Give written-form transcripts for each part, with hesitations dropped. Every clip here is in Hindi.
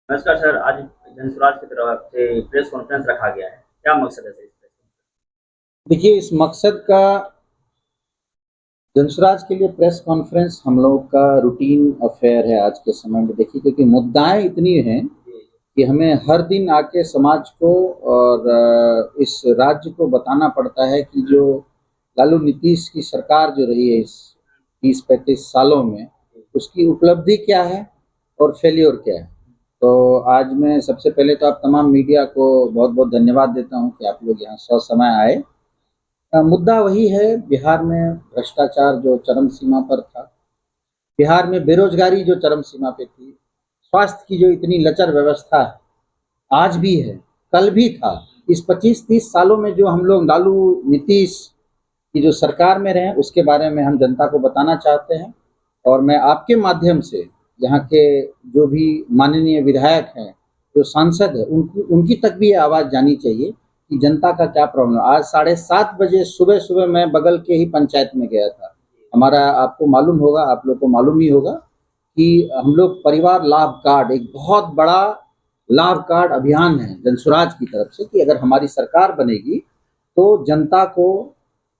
नमस्कार सर, आज जनसुराज की तरफ से प्रेस कॉन्फ्रेंस रखा गया है। क्या मकसद है सर इस प्रेस देखिए, इस मकसद का जनसुराज के लिए प्रेस कॉन्फ्रेंस हम लोग का रूटीन अफेयर है आज के समय में। देखिए, क्योंकि मुद्दाएं इतनी हैं जी, कि हमें हर दिन आके समाज को और इस राज्य को बताना पड़ता है कि जो लालू नीतीश की सरकार जो रही है इस 30-35 सालों में, उसकी उपलब्धि क्या है और फेल्योर क्या है। तो आज मैं सबसे पहले तो आप तमाम मीडिया को बहुत बहुत धन्यवाद देता हूं कि आप लोग यहाँ ससमय आए। मुद्दा वही है, बिहार में भ्रष्टाचार जो चरम सीमा पर था, बिहार में बेरोजगारी जो चरम सीमा पे थी, स्वास्थ्य की जो इतनी लचर व्यवस्था है, आज भी है, कल भी था। इस 25-30 सालों में जो हम लोग लालू नीतीश की जो सरकार में रहे, उसके बारे में हम जनता को बताना चाहते हैं। और मैं आपके माध्यम से यहाँ के जो भी माननीय विधायक हैं, जो सांसद है, उनकी तक भी ये आवाज़ जानी चाहिए कि जनता का क्या प्रॉब्लम है। आज 7:30 बजे सुबह सुबह मैं बगल के ही पंचायत में गया था। हमारा, आपको मालूम होगा, आप लोग को मालूम ही होगा कि हम लोग परिवार लाभ कार्ड, एक बहुत बड़ा लाभ कार्ड अभियान है जनसुराज की तरफ से कि अगर हमारी सरकार बनेगी तो जनता को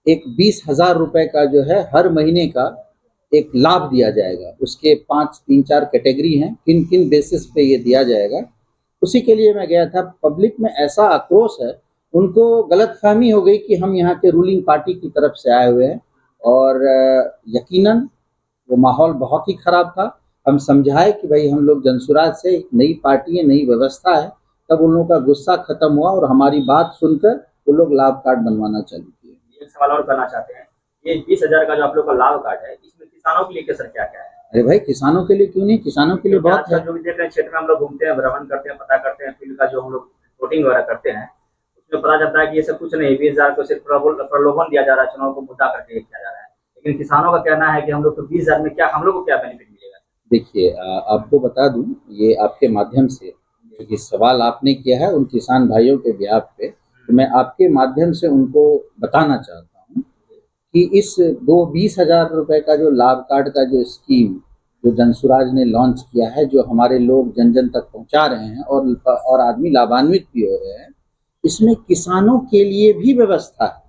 एक 20,000 रुपए का जो है हर महीने का एक लाभ दिया जाएगा। उसके 5 3 4 कैटेगरी हैं, किन किन बेसिस पे ये दिया जाएगा, उसी के लिए मैं गया था। पब्लिक में ऐसा आक्रोश है, उनको गलतफहमी हो गई कि हम यहाँ के रूलिंग पार्टी की तरफ से आए हुए हैं, और यकीनन वो माहौल बहुत ही खराब था। हम समझाए कि भाई हम लोग जनसुराज से, एक नई पार्टी है, नई व्यवस्था है, तब उन लोगों का गुस्सा खत्म हुआ और हमारी बात सुनकर वो लोग लाभ कार्ड बनवाना चालू किए। में एक सवाल और करना चाहते हैं। ये 20,000 का जो आप लोग का लाभ कार्ड है, इसमें किसानों के लिए क्या सर क्या-क्या है? अरे भाई, किसानों के लिए क्यों नहीं, किसानों के लिए क्योंकि बहुत आजकल है। जो भी देख रहे हैं क्षेत्र में हम लोग घूमते हैं, भ्रमण करते हैं, पता करते हैं, फील्ड का जो हम लोग वोटिंग वगैरह करते हैं, उसमें पता चलता है कि ये सब कुछ नहीं, 20,000 को सिर्फ प्रलोभन दिया जा रहा है, चुनाव को मुद्दा करके ये किया जा रहा है। लेकिन किसानों का कहना है कि हम लोग को 20,000 में क्या हम लोग को क्या बेनिफिट मिलेगा? देखिए, आपको बता दूं, ये आपके माध्यम से, क्योंकि सवाल आपने किया है उन किसान भाइयों के बिहाफ पे, तो मैं आपके माध्यम से उनको बताना चाहता हूँ कि इस 20,000 रुपए का जो लाभ कार्ड का जो स्कीम जो जनसुराज ने लॉन्च किया है, जो हमारे लोग जन जन तक पहुंचा रहे हैं और आदमी लाभान्वित भी हो रहे हैं, इसमें किसानों के लिए भी व्यवस्था है।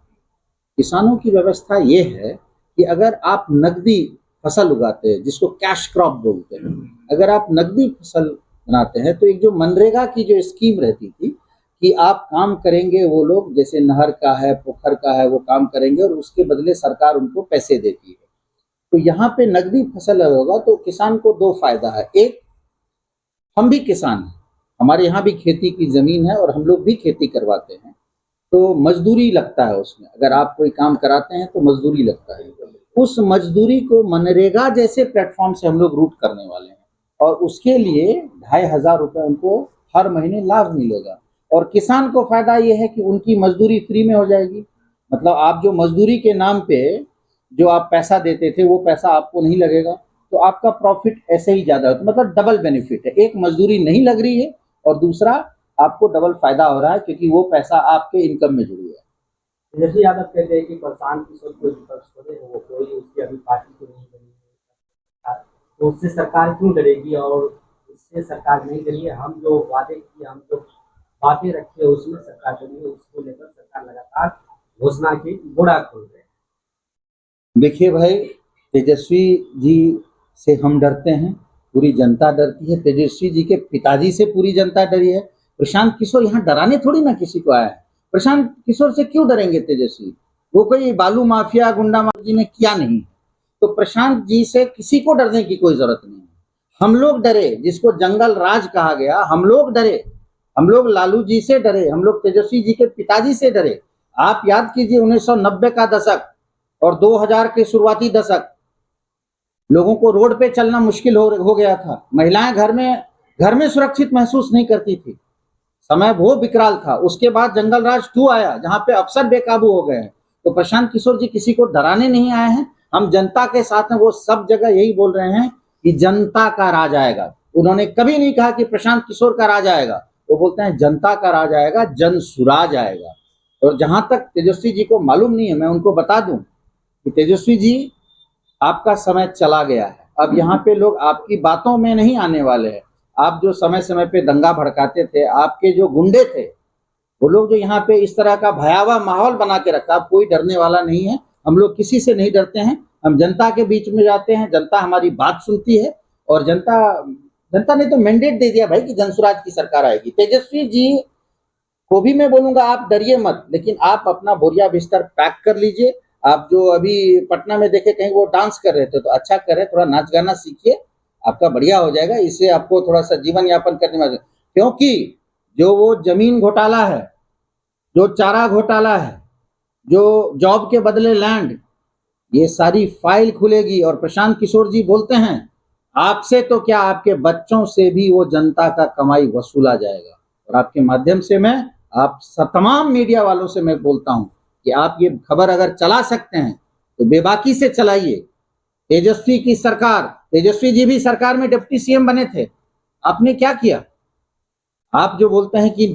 किसानों की व्यवस्था ये है कि अगर आप नकदी फसल उगाते हैं, जिसको कैश क्रॉप बोलते हैं, अगर आप नकदी फसल बनाते हैं, तो एक जो मनरेगा की जो स्कीम रहती थी कि आप काम करेंगे, वो लोग जैसे नहर का है, पोखर का है, वो काम करेंगे और उसके बदले सरकार उनको पैसे देती है। तो यहाँ पे नकदी फसल होगा तो किसान को दो फायदा है। एक, हम भी किसान हैं, हमारे यहाँ भी खेती की जमीन है और हम लोग भी खेती करवाते हैं, तो मजदूरी लगता है उसमें। अगर आप कोई काम कराते हैं तो मजदूरी लगता है। उस मजदूरी को मनरेगा जैसे प्लेटफॉर्म से हम लोग रूट करने वाले हैं, और उसके लिए 2,500 रुपये उनको हर महीने लाभ मिलेगा। और किसान को फायदा ये है कि उनकी मजदूरी फ्री में हो जाएगी। मतलब आप जो मजदूरी के नाम पे जो आप पैसा देते थे, वो पैसा आपको नहीं लगेगा, तो आपका प्रॉफिट ऐसे ही ज़्यादा होता है। मतलब डबल बेनिफिट है, एक मजदूरी नहीं लग रही है और दूसरा आपको डबल फायदा हो रहा है क्योंकि वो पैसा आपके इनकम में जुड़ गया है। जैसे यादव कहते हैं कि प्रशांत किशोर कोई विपक्ष बने हो, कोई उसकी अभी पार्टी को नहीं बनी है, तो उससे सरकार क्यों डरेगी? और इससे सरकार नहीं डरी है, हम जो वादे किए, हम जो बातें रखी है, उसमें सरकार डरी है, उसको लेकर सरकार लगातार घोषणा की बुरा खोल रहे हैं। देखिए भाई, तेजस्वी जी से हम डरते हैं, पूरी जनता डरती है। तेजस्वी जी के पिताजी से पूरी जनता डरी है। प्रशांत किशोर यहाँ डराने थोड़ी ना किसी को आया है। प्रशांत किशोर से क्यों डरेंगे तेजस्वी? वो कोई बालू माफिया गुंडा माफिया ने किया नहीं। तो प्रशांत जी से किसी को डरने की कोई जरूरत नहीं है। हम लोग डरे, जिसको जंगल राज कहा गया, हम लोग डरे। हम लोग लालू जी से डरे, हम लोग तेजस्वी जी के पिताजी से डरे। आप याद कीजिए 1990 का दशक और 2000 के शुरुआती दशक, लोगों को रोड पे चलना मुश्किल हो गया था। महिलाएं घर में सुरक्षित महसूस नहीं करती थी। समय वो विकराल था। उसके बाद जंगल राज 2 आया, जहां पे अफसर बेकाबू हो गए हैं। तो प्रशांत किशोर जी किसी को डराने नहीं आए हैं। हम जनता के साथ हैं, वो सब जगह यही बोल रहे हैं कि जनता का राज आएगा। उन्होंने कभी नहीं कहा कि प्रशांत किशोर का राज आएगा, वो बोलते हैं जनता का राज आएगा, जन सुराज आएगा। और जहां तक तेजस्वी जी को मालूम नहीं है, मैं उनको बता दूं कि तेजस्वी जी, आपका समय चला गया है। अब यहाँ पे लोग आपकी बातों में नहीं आने वाले हैं। आप जो समय समय पे दंगा भड़काते थे, आपके जो गुंडे थे, वो लोग जो यहाँ पे इस तरह का भयावह माहौल बना के रखा, अब कोई डरने वाला नहीं है। हम लोग किसी से नहीं डरते हैं, हम जनता के बीच में जाते हैं, जनता हमारी बात सुनती है और जनता जनता ने तो मैंडेट दे दिया भाई कि जनसुराज की सरकार आएगी। तेजस्वी जी को भी मैं बोलूंगा आप डरिए मत, लेकिन आप अपना बोरिया बिस्तर पैक कर लीजिए। आप जो अभी पटना में देखे कहीं वो डांस कर रहे थे, तो अच्छा कर रहे, थोड़ा नाच गाना सीखिए, आपका बढ़िया हो जाएगा। इससे आपको थोड़ा सा जीवन यापन करने में, क्योंकि जो वो जमीन घोटाला है, जो चारा घोटाला है, जो जॉब के बदले लैंड, ये सारी फाइल खुलेगी। और प्रशांत किशोर जी बोलते हैं आपसे तो क्या, आपके बच्चों से भी वो जनता का कमाई वसूला जाएगा। और आपके माध्यम से मैं आप तमाम मीडिया वालों से मैं बोलता हूं कि आप ये खबर अगर चला सकते हैं तो बेबाकी से चलाइए। तेजस्वी की सरकार, तेजस्वी जी भी सरकार में डिप्टी सीएम बने थे, आपने क्या किया? आप जो बोलते हैं कि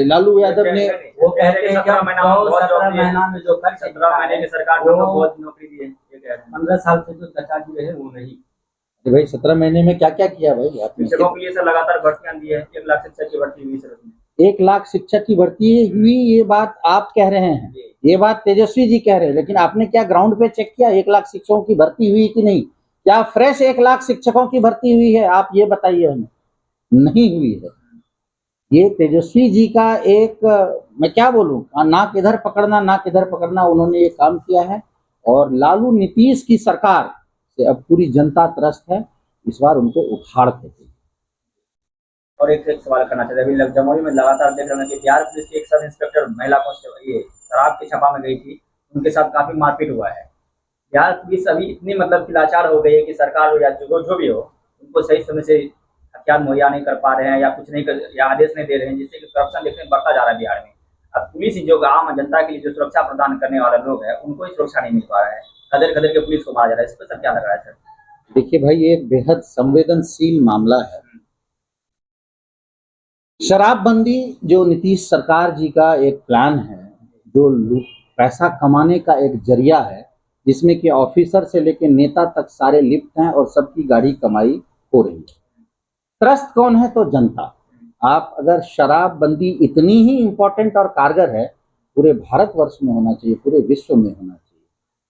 लालू यादव ने, वो कहते हैं कि 17 महीना में जो खर्च 17 महीने की सरकार को वो बहुत नौकरी दी है, ये कह रहे हैं। 15 साल से जो चाचा जी रहे वो नहीं। भाई 17 महीने में क्या क्या किया भाई आपने? शिक्षकों के लिए सर लगातार भर्तियां दी है, 1 लाख शिक्षक की भर्ती हुई सर उसमें। 1 लाख शिक्षक की भर्ती हुई, ये बात आप कह रहे हैं, ये बात तेजस्वी जी कह रहे हैं, लेकिन आपने क्या ग्राउंड पे चेक किया 1 लाख शिक्षकों की भर्ती हुई कि नहीं? क्या फ्रेश 1 लाख शिक्षकों की भर्ती हुई है? आप ये बताइए हमें। नहीं हुई है। ये तेजस्वी जी का एक, मैं क्या बोलूं, नाक इधर पकड़ना नाक इधर पकड़ना उन्होंने ये काम किया है। और लालू नीतीश की सरकार से अब पूरी जनता त्रस्त है, इस बार उनको उखाड़ फेंकेगी। और एक सवाल करना चाहते हैं, अभी जमुई में लगातार देख रहे हैं कि बिहार पुलिस की एक सब इंस्पेक्टर महिला कांस्टेबल ये शराब की छपा में गई थी, उनके साथ काफी मारपीट हुआ है। बिहार पुलिस अभी इतनी मतलब कि लाचार हो गई है कि सरकार हो या जो भी हो, उनको सही समय से हथियार मुहैया नहीं कर पा रहे हैं या कुछ नहीं कर, या आदेश नहीं दे रहे हैं, जिससे कि करप्शन देखने में बढ़ता जा रहा है बिहार में। अब पुलिस जो आम जनता के लिए जो सुरक्षा प्रदान करने वाले लोग हैं, उनको ही सुरक्षा नहीं मिल पा रहा है, खदेड़ खदेड़ के पुलिस को मारा जा रहा है। इस पर सर क्या लग रहा है सर? देखिए भाई, ये एक बेहद संवेदनशील मामला है। शराबबंदी जो नीतीश सरकार जी का एक प्लान है, जो पैसा कमाने का एक जरिया है, जिसमें कि ऑफिसर से लेकर नेता तक सारे लिप्त हैं और सबकी गाड़ी कमाई हो रही है। त्रस्त कौन है? तो जनता। आप अगर शराबबंदी इतनी ही इंपॉर्टेंट और कारगर है, पूरे भारतवर्ष में होना चाहिए, पूरे विश्व में होना चाहिए,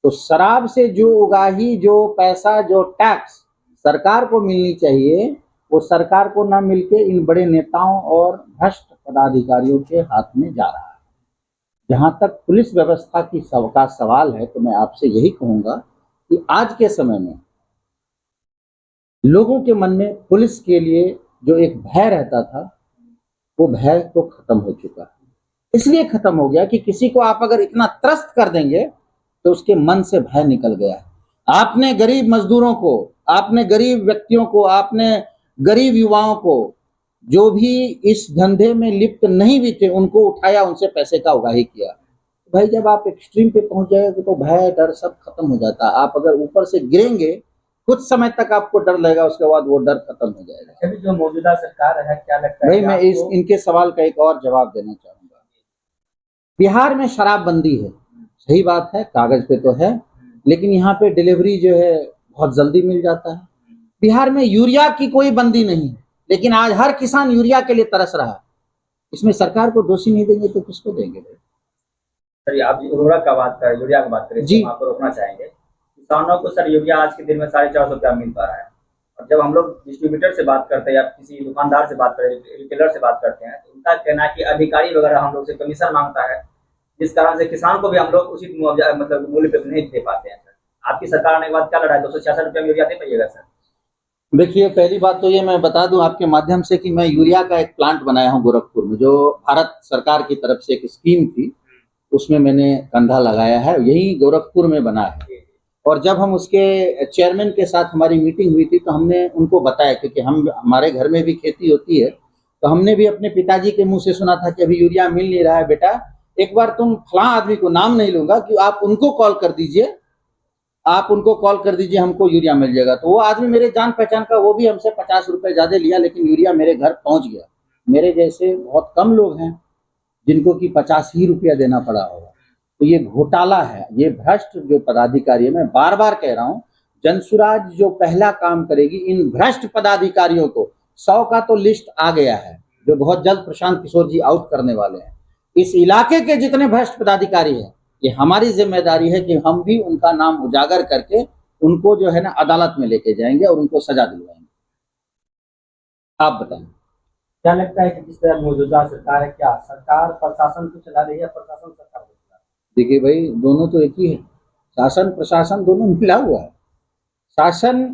तो शराब से जो उगाही, जो पैसा, जो टैक्स सरकार को मिलनी चाहिए, वो सरकार को ना मिलके इन बड़े नेताओं और भ्रष्ट पदाधिकारियों के हाथ में जा रहा है। जहां तक पुलिस व्यवस्था की का सवाल है, तो मैं आपसे यही कहूंगा कि आज के समय में लोगों के मन में पुलिस के लिए जो एक भय रहता था, वो भय तो खत्म हो चुका है। इसलिए खत्म हो गया कि किसी को आप अगर इतना त्रस्त कर देंगे तो उसके मन से भय निकल गया है। आपने गरीब मजदूरों को, आपने गरीब व्यक्तियों को, आपने गरीब युवाओं को, जो भी इस धंधे में लिप्त नहीं भी थे, उनको उठाया, उनसे पैसे का उगाही किया। भाई जब आप एक्सट्रीम पे पहुंच जाएगा तो भय डर सब खत्म हो जाता है। आप अगर ऊपर से गिरेंगे, कुछ समय तक आपको डर लगेगा, उसके बाद वो डर खत्म हो जाएगा। अभी जो मौजूदा सरकार है, क्या लगता है भाई मैं इनके सवाल का एक और जवाब देना चाहूंगा। बिहार में शराबबंदी है, सही बात है, कागज पे तो है, लेकिन यहाँ पे डिलीवरी जो है बहुत जल्दी मिल जाता है। बिहार में यूरिया की कोई बंदी नहीं, लेकिन आज हर किसान यूरिया के लिए तरस रहा है। इसमें सरकार को दोषी नहीं देंगे तो किसको देंगे? सर आप उर्वरक का बात करें, यूरिया की बात करें जी, आपको रोकना चाहेंगे। किसानों को सर यूरिया आज के दिन में 450 रुपया मिल पा रहा है, और जब हम लोग डिस्ट्रीब्यूटर से बात करते हैं या किसी दुकानदार से बात करें, रिटेलर से बात करते हैं, तो उनका कहना है कि अधिकारी वगैरह हम लोग से कमीशन मांगता है, जिस कारण से किसान को भी हम लोग उचित मुआवजा मतलब मूल्य पे नहीं दे पाते हैं। सर आपकी सरकार आने के बाद क्या लड़ा है, 266 रुपया में यूरिया दे पाइएगा सर? देखिए, पहली बात तो ये मैं बता दूं आपके माध्यम से कि मैं यूरिया का एक प्लांट बनाया हूं गोरखपुर में, जो भारत सरकार की तरफ से एक स्कीम थी, उसमें मैंने कंधा लगाया है, यही गोरखपुर में बना है। और जब हम उसके चेयरमैन के साथ हमारी मीटिंग हुई थी, तो हमने उनको बताया, क्योंकि हमारे घर में भी खेती होती है, तो हमने भी अपने पिताजी के मुंह से सुना था कि अभी यूरिया मिल नहीं रहा है बेटा, एक बार तुम फलां आदमी को, नाम नहीं लूंगा, कि आप उनको कॉल कर दीजिए, आप उनको कॉल कर दीजिए, हमको यूरिया मिल जाएगा। तो वो आदमी मेरे जान पहचान का, वो भी हमसे 50 रुपए ज्यादा लिया, लेकिन यूरिया मेरे घर पहुंच गया। मेरे जैसे बहुत कम लोग हैं जिनको कि 50 ही रुपया देना पड़ा होगा। तो ये घोटाला है, ये भ्रष्ट जो पदाधिकारी है, मैं बार बार कह रहा हूं, जनसुराज जो पहला काम करेगी, इन भ्रष्ट पदाधिकारियों को 100 का तो लिस्ट आ गया है, जो बहुत जल्द प्रशांत किशोर जी आउट करने वाले हैं। इस इलाके के जितने भ्रष्ट पदाधिकारी हैं, ये हमारी जिम्मेदारी है कि हम भी उनका नाम उजागर करके उनको जो है ना अदालत में लेके जाएंगे और उनको सजा दिलवाएंगे। आप बताएं। क्या लगता है कि जिस तरह मौजूदा सरकार है, क्या सरकार प्रशासन को चला रही है, प्रशासन सरकार को चला रही देखिए भाई, दोनों तो एक ही है, शासन प्रशासन दोनों मिला हुआ है। शासन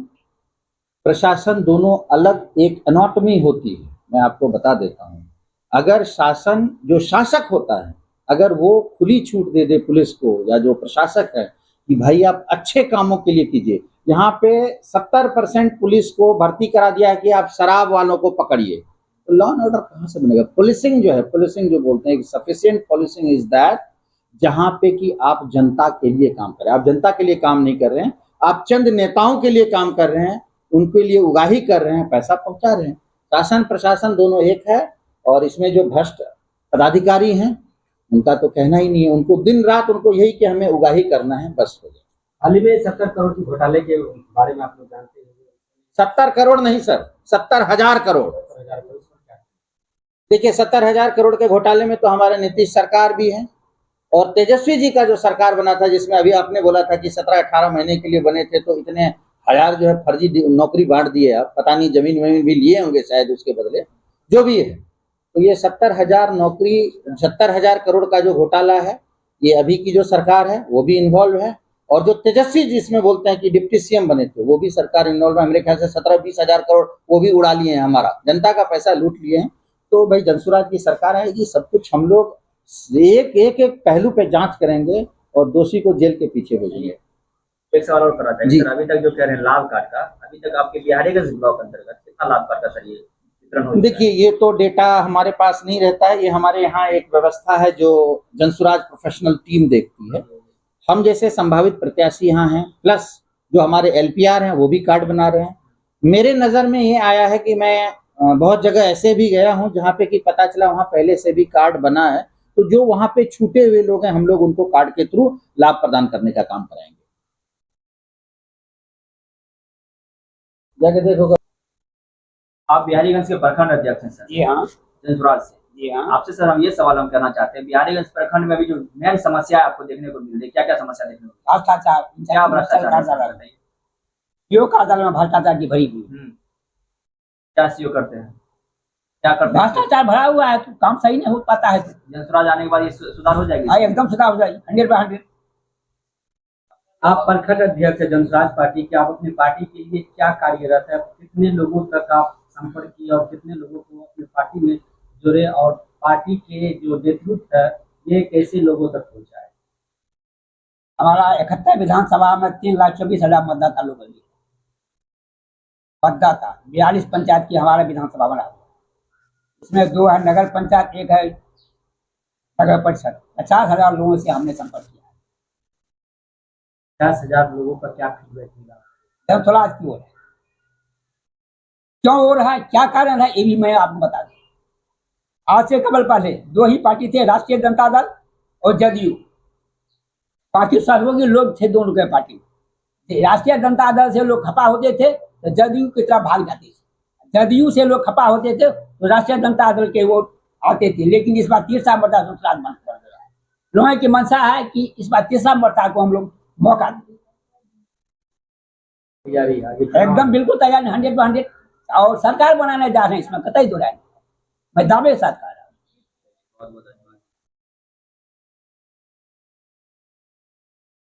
प्रशासन दोनों अलग एक एनाटॉमी होती है, मैं आपको बता देता हूँ। अगर शासन जो शासक होता है, अगर वो खुली छूट दे दे पुलिस को या जो प्रशासक है कि भाई आप अच्छे कामों के लिए कीजिए, यहाँ पे 70% पुलिस को भर्ती करा दिया है कि आप शराब वालों को पकड़िए, तो लॉ एंड ऑर्डर कहाँ से बनेगा? पुलिसिंग जो है, पुलिसिंग जो बोलते हैं कि सफिशिएंट पुलिसिंग इज दैट, जहाँ पे कि आप जनता के लिए काम करें। आप जनता के लिए काम नहीं कर रहे हैं, आप चंद नेताओं के लिए काम कर रहे हैं, उनके लिए उगाही कर रहे हैं, पैसा पहुंचा रहे हैं। शासन प्रशासन दोनों एक है, और इसमें जो भ्रष्ट पदाधिकारी हैं उनका तो कहना ही नहीं है। उनको दिन रात उनको यही कि हमें उगाही करना है, बस हो गया। हाल ही में 70 करोड़ की घोटाले के बारे में आप लोग जानते हैं। 70 करोड़ नहीं सर, 70,000 करोड़। 70,000 करोड़ इसमें क्या है? देखिए, 70,000 करोड़ के घोटाले में तो हमारे नीतीश सरकार भी है, और तेजस्वी जी का जो सरकार बना था, जिसमें अभी आपने बोला था कि 17-18 महीने के लिए बने थे, तो इतने हजार जो है फर्जी नौकरी बांट दिए। आप पता नहीं जमीन वमीन भी लिए होंगे शायद उसके बदले, जो भी है। तो ये 70,000 नौकरी, 70,000 करोड़ का जो घोटाला है, ये अभी की जो सरकार है वो भी इन्वॉल्व है, और जो तेजस्वी जिसमें बोलते हैं कि डिप्टी सीएम बने थे, वो भी सरकार इन्वॉल्व है। मेरे ख्याल से 17-20 हजार करोड़ वो भी उड़ा लिए हैं, हमारा जनता का पैसा लूट लिए हैं। तो भाई जनसुराज की सरकार आएगी, सब कुछ हम लोग एक एक एक पहलू पे जांच करेंगे और दोषी को जेल के पीछे भेजेंगे। एक सवाल और करना जी। चाहिए सर, अभी तक जो कह रहे हैं लाभ कार्ड का, अभी तक आपके बिहारीगंज ब्लॉक अंतर्गत कितना लाभ कार्ड का सर ये वितरण हो चुका है? देखिए, ये तो डेटा हमारे पास नहीं रहता है, ये हमारे यहाँ एक व्यवस्था है जो जनसुराज प्रोफेशनल टीम देखती है। हम जैसे संभावित प्रत्याशी यहाँ हैं, प्लस जो हमारे एलपीआर हैं वो भी कार्ड बना रहे हैं। मेरे नज़र में ये आया है कि मैं बहुत जगह ऐसे भी गया हूँ जहाँ पे कि पता चला वहाँ पहले से भी कार्ड बना है, तो जो वहाँ पे छूटे हुए लोग हैं, हम लोग उनको कार्ड के थ्रू लाभ प्रदान करने का काम कराएंगे। जाके देखो। आप बिहारीगंज के प्रखंड अध्यक्ष हैं सर। जी हाँ। जनसुराज से। जी हाँ। आपसे सर हम ये सवाल हम करना चाहते हैं, बिहारीगंज प्रखंड में अभी जो मेन समस्या आपको देखने को मिल रही है, क्या क्या समस्या देखने को मिल भ्रष्टाचार, रही है? क्या भ्रष्टाचार है सर, बताइए। सीओ कार्यालय में भ्रष्टाचार की भरी हुई। क्या सीओ करते हैं, क्या करते हैं? भ्रष्टाचार भरा हुआ है, तो काम सही नहीं हो पाता है। जनसुराज आने के बाद ये सुधार हो जाएगी? हाँ, एकदम सुधार हो जाएगी, 100%। आप प्रखंड अध्यक्ष है जनसुराज पार्टी के, आप अपनी पार्टी के लिए क्या कार्यरत है? कितने लोगों तक आप संपर्क किए और कितने लोगों को अपनी पार्टी में जुड़े, और पार्टी के जो नेतृत्व है ये कैसे लोगों तक पहुंचाए? हमारा 71 विधानसभा में 3,24,000 मतदाता लोग हैं। मतदाता 42 पंचायत की हमारा विधानसभा बना हुआ, इसमें 2 है नगर पंचायत, 1 है नगर परिषद। 50,000 लोगों से हमने संपर्क किया। 50,000 लोगों का क्या फीडबैक मिला? जनसुराज की ओर है, क्यों हो रहा है, क्या कारण है, ये भी मैं आपको बता दूं। आज से कबल पहले 2 ही पार्टी थे, राष्ट्रीय जनता दल और जदयू। बाकी सर्वोगी लोग थे दोनों के पार्टी। राष्ट्रीय जनता दल से लोग खपा होते थे तो जदयू की तरफ भाग जाते थे, जदयू से लोग खपा होते थे तो राष्ट्रीय जनता दल के वोट आते थे। लेकिन इस बार तीसरा मर्ता जनसुराज बंद कर दिया है। लोगों की मंशा है कि इस बार तीसरा मर्ता को हम लोग मौका दें। तैयारी आगे चुनाव- एकदम बिल्कुल तैयार, 100%। और सरकार बनाने जा रहे हैं, इसमें कतई दो राय नहीं। मैं दावे के साथ कह रहा हूँ। बहुत बहुत धन्यवाद।